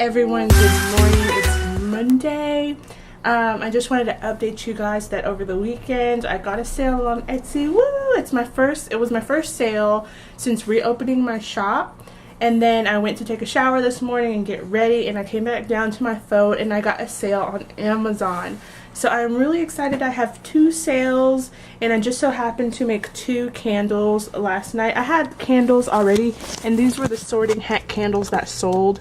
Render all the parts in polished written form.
Everyone, good morning. It's Monday. I just wanted to update you guys that over the weekend I got a sale on Etsy. Woo! It was my first sale since reopening my shop. And then I went to take a shower this morning and get ready, and I came back down to my phone and I got a sale on Amazon. So I'm really excited. I have 2 sales, and I just so happened to make 2 candles last night. I had candles already, and these were the sorting hat candles that sold.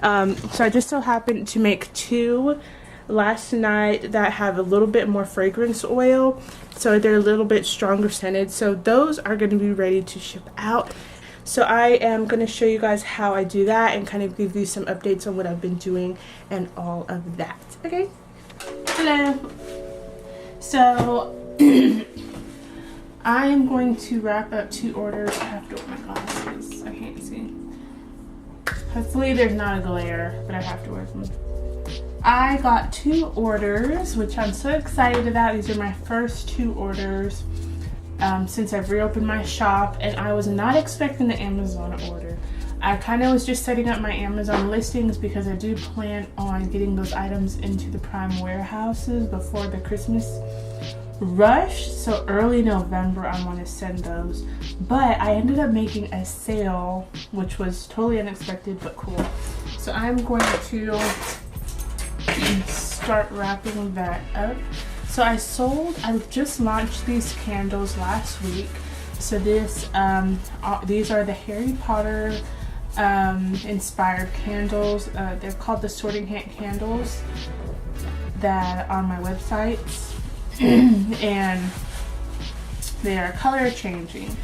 So I just so happened to make 2 last night that have a little bit more fragrance oil, so they're a little bit stronger scented. So those are going to be ready to ship out. So I am going to show you guys how I do that and kind of give you some updates on what I've been doing and all of that. Okay? Hello. So I am going to wrap up 2 orders. I have to wear my glasses. I can't see. Hopefully there's not a glare, but I have to wear them. I got 2 orders, which I'm so excited about. These are my first 2 orders since I've reopened my shop, and I was not expecting the Amazon order. I kind of was just setting up my Amazon listings because I do plan on getting those items into the Prime warehouses before the Christmas rush. So early November I want to send those, but I ended up making a sale, which was totally unexpected but cool. So I'm going to start wrapping that up. So I just launched these candles last week. So these are the Harry Potter inspired candles. They're called the sorting hat candles that are on my website. And they are color changing.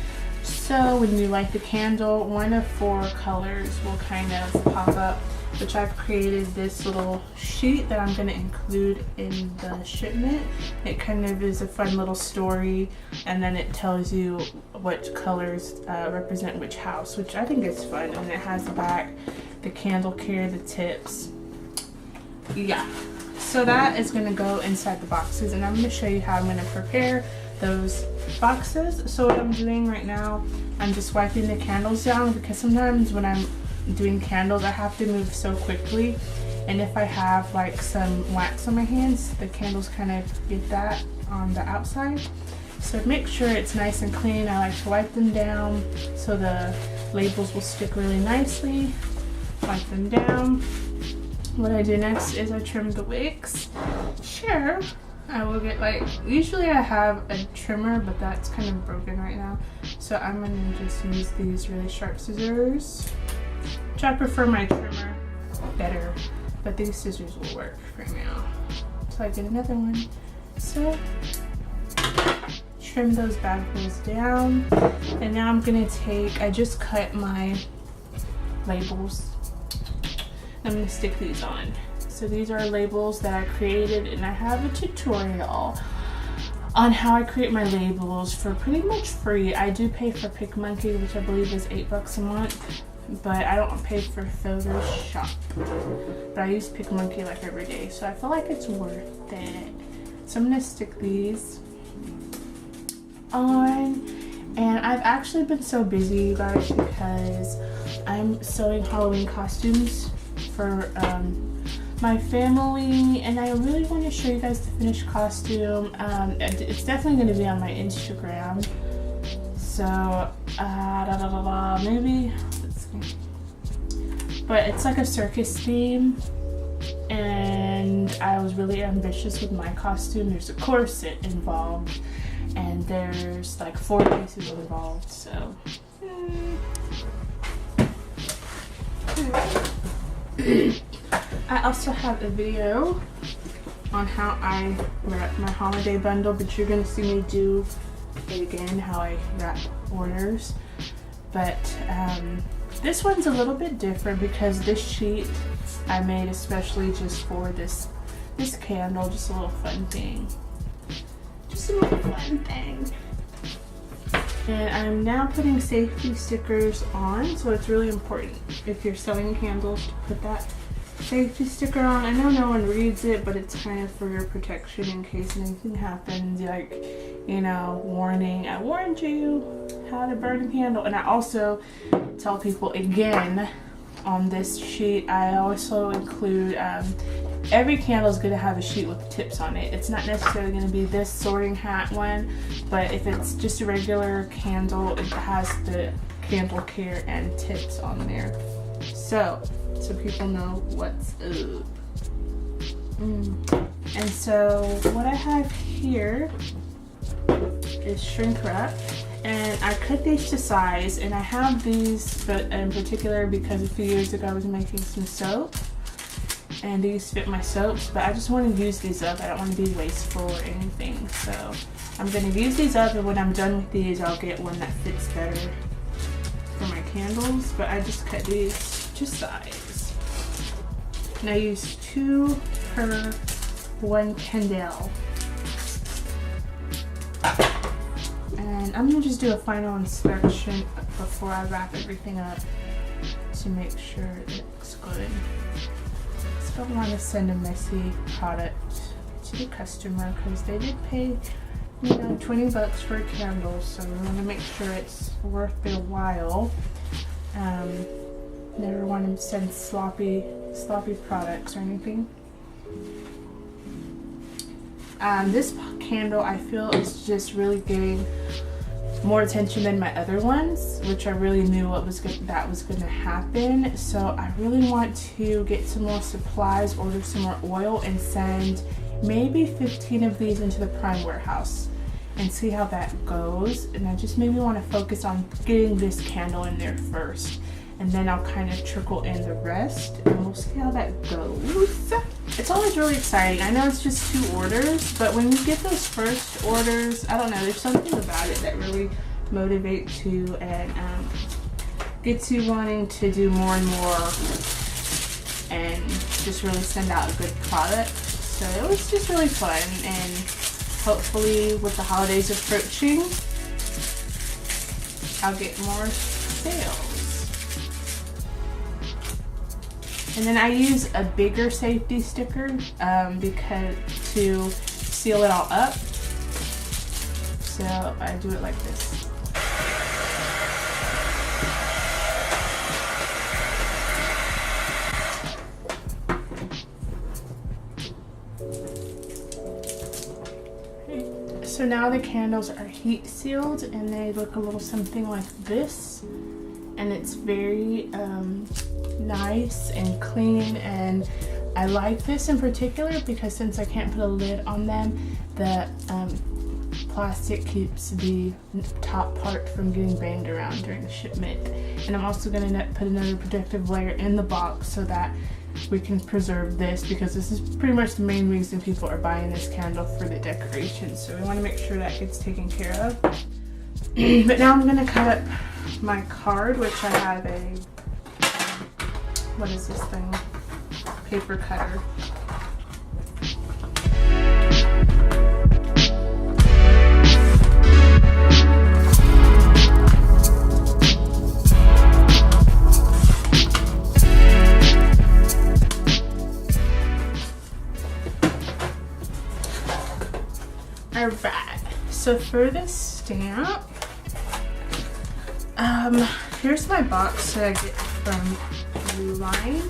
So when you light the candle, one of 4 colors will kind of pop up, which I've created this little sheet that I'm going to include in the shipment. It kind of is a fun little story, and then it tells you what colors represent which house, which I think is fun. And it has the back, the candle carrier, the tips. Yeah. So that is going to go inside the boxes, and I'm going to show you how I'm going to prepare those boxes. So what I'm doing right now, I'm just wiping the candles down, because sometimes when I'm doing candles I have to move so quickly, and if I have like some wax on my hands, the candles kind of get that on the outside. So make sure it's nice and clean. I like to wipe them down so the labels will stick really nicely. Wipe them down. What I do next is I trim the wicks. Sure, I will get usually I have a trimmer, but that's kind of broken right now. So I'm going to just use these really sharp scissors, which I prefer my trimmer better, but these scissors will work right now. So I get another one. So trim those bad boys down. And now I'm going to I just cut my labels. I'm going to stick these on. So these are labels that I created, and I have a tutorial on how I create my labels for pretty much free. I do pay for PicMonkey, which I believe is $8 a month, but I don't pay for Photoshop. But I use PicMonkey like every day, so I feel like it's worth it. So I'm going to stick these on, and I've actually been so busy, you guys, because I'm sewing Halloween costumes for my family, and I really want to show you guys the finished costume. It's definitely going to be on my Instagram, so maybe let's see. But it's like a circus theme, and I was really ambitious with my costume. There's a corset involved, and there's like 4 pieces involved, so I also have a video on how I wrap my holiday bundle, but you're gonna see me do it again, how I wrap orders. But this one's a little bit different because this sheet I made especially just for this candle, just a little fun thing. Just a little fun thing. And I'm now putting safety stickers on, so it's really important if you're selling candles to put that safety sticker on. I know no one reads it, but it's kind of for your protection in case anything happens, like, you know, warning, I warned you how to burn a candle. And I also tell people again on this sheet, I also include every candle is going to have a sheet with tips on it. It's not necessarily going to be this sorting hat one, but if it's just a regular candle, it has the candle care and tips on there. So people know what's up. And so what I have here is shrink wrap, and I cut these to size, and I have these but in particular because a few years ago I was making some soap and these fit my soaps, but I just want to use these up. I don't want to be wasteful or anything, so I'm going to use these up, and when I'm done with these I'll get one that fits better for my candles. But I just cut these to size. And I use 2 per 1 candle. And I'm gonna just do a final inspection before I wrap everything up to make sure it looks good. So I don't want to send a messy product to the customer because they did pay, you know, 20 bucks for a candle, so we want to make sure it's worth their while. Never want to send sloppy products or anything. This candle I feel is just really getting more attention than my other ones, which I really knew that was going to happen. So I really want to get some more supplies, order some more oil, and send maybe 15 of these into the Prime warehouse and see how that goes. And I just maybe want to focus on getting this candle in there first, and then I'll kind of trickle in the rest, and we'll see how that goes. It's always really exciting. I know it's just 2 orders, but when you get those first orders, I don't know, there's something about it that really motivates you and gets you wanting to do more and more and just really send out a good product. So it was just really fun, and hopefully with the holidays approaching, I'll get more sales. And then I use a bigger safety sticker because to seal it all up. So I do it like this. Okay. So now the candles are heat sealed, and they look a little something like this. And it's very nice and clean, and I like this in particular because since I can't put a lid on them, the plastic keeps the top part from getting banged around during the shipment. And I'm also going to put another protective layer in the box so that we can preserve this, because this is pretty much the main reason people are buying this candle, for the decoration. So we want to make sure that gets taken care of. But now I'm going to cut up my card, which I have a, what is this thing? Paper cutter. Alright, so for this stamp, here's my box that I get from Blue Line.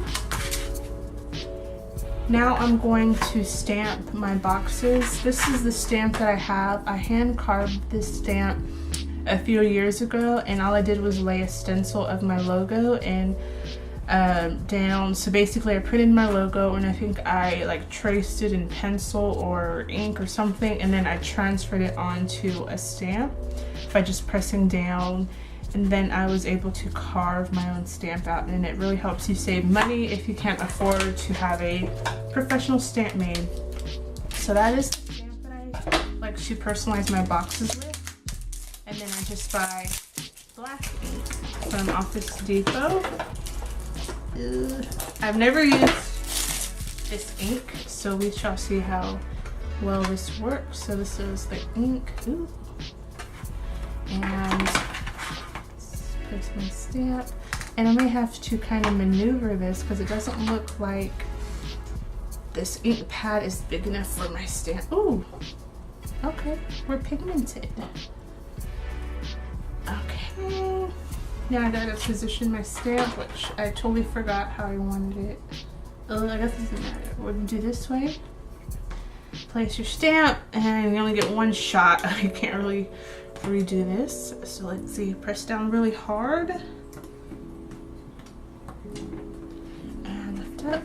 Now I'm going to stamp my boxes. This is the stamp that I have. I hand carved this stamp a few years ago, and all I did was lay a stencil of my logo and down. So basically I printed my logo, and I think I like traced it in pencil or ink or something, and then I transferred it onto a stamp by just pressing down and then I was able to carve my own stamp out, and it really helps you save money if you can't afford to have a professional stamp made. So that is the stamp that I like to personalize my boxes with. And then I just buy black ink from Office Depot. I've never used this ink, so we shall see how well this works. So this is the ink. Ooh. And place my stamp. And I may have to kind of maneuver this because it doesn't look like this ink pad is big enough for my stamp. Ooh, okay, we're pigmented. Okay, now I gotta position my stamp, which I totally forgot how I wanted it. Oh, I guess it doesn't matter. We're gonna do this way. Place your stamp, and you only get one shot. You can't really redo this. So let's see, press down really hard. And lift up.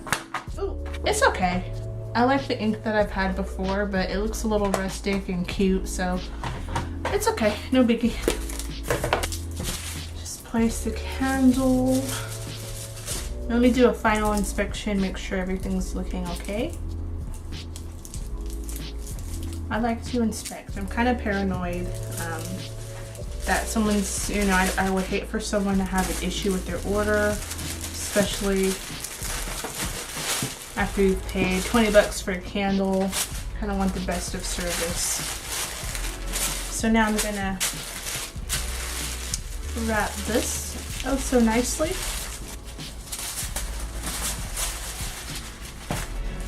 Ooh, it's okay. I like the ink that I've had before, but it looks a little rustic and cute, so it's okay, no biggie. Just place the candle. Let me do a final inspection, make sure everything's looking okay. I like to inspect. I'm kind of paranoid that someone's, you know, I would hate for someone to have an issue with their order, especially after you've paid 20 bucks for a candle. Kind of want the best of service. So now I'm gonna wrap this oh so nicely.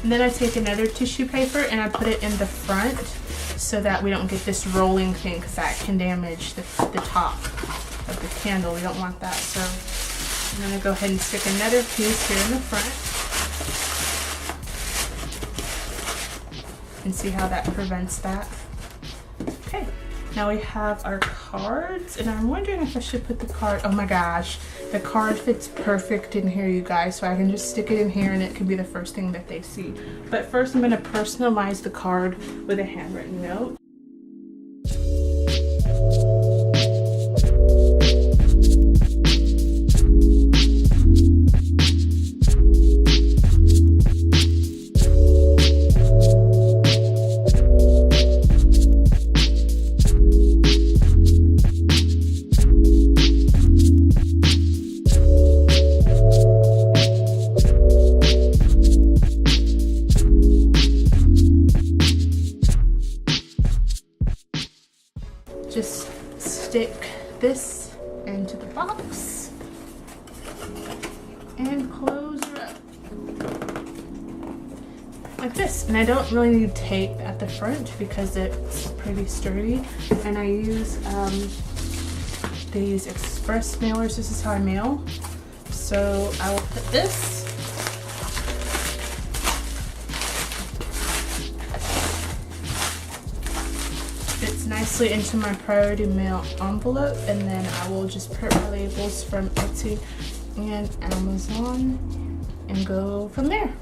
And then I take another tissue paper and I put it in the front so that we don't get this rolling thing, because that can damage the top of the candle. We don't want that. So I'm gonna go ahead and stick another piece here in the front. And see how that prevents that. Okay, now we have our cards, and I'm wondering if I should put the card, oh my gosh, the card fits perfect in here, you guys, so I can just stick it in here and it can be the first thing that they see. But first I'm gonna personalize the card with a handwritten note. Just stick this into the box and close her up like this. And I don't really need tape at the front because it's pretty sturdy. And I use these express mailers. This is how I mail. So I will put this nicely into my priority mail envelope, and then I will just print my labels from Etsy and Amazon and go from there.